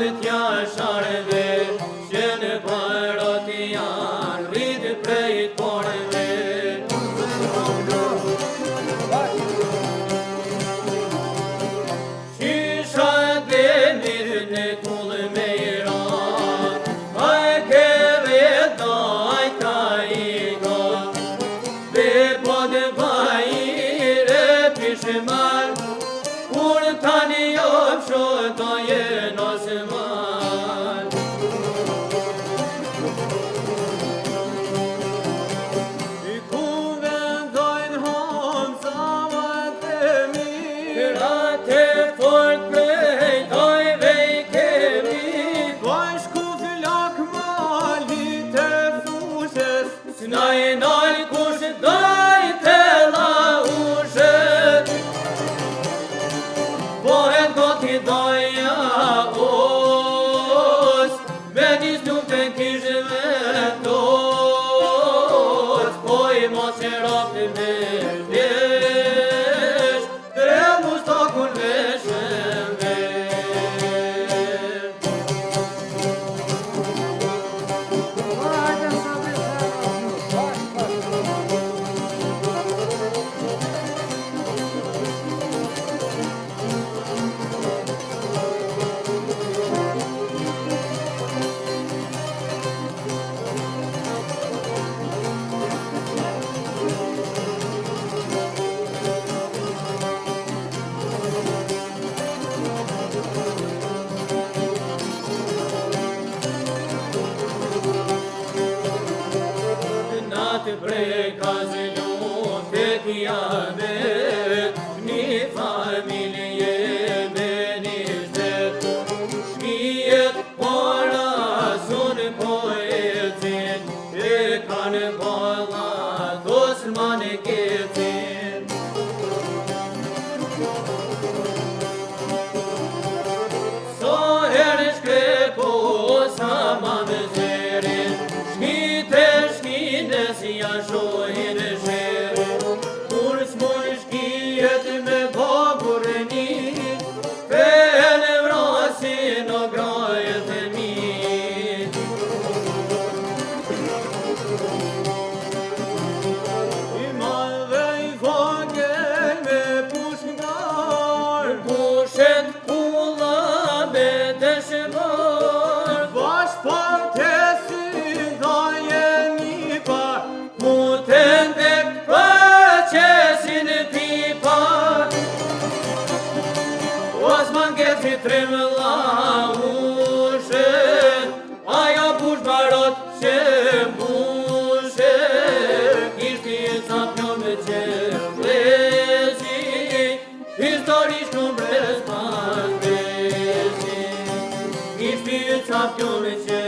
Malët jasharve, që në parati janë rritë prej të poreve. Shisha dhe mirë në kullë me ira, a e keve daj ka i ga, be pod bajire pishman, kur tani ofsho ta jenë osman. I ku vendojnë hom savat e mirë, rate fort prej dojve i kemi, bashku fillak malit e fushes, s'na i nalë kush dojtë e la ushet. Pohet goti doja os, me një snupë kishë me tos, po i mos e rapë me vjesh, tre mustakun veshën Natë prej ka zëllon të kiamet, një familje me një shtet, shkijet para zonë po e zin, e kanë balla Osman e kecin. So herë shkreko sa ma me zerin, si ja shohin e shere, kur s'moj shkijet me baburni, fene vrasin o grajet e mi. I madhe i vogel me pushngar, pushet kulla me dëshmar, bash partesin dhajen muten dhe pëqesin pipa, Osman keci trim la ushe, aja push barot që mbushe, kishti e capjo me që vlezi, historisht në brez pas bezi, kishti e capjo me që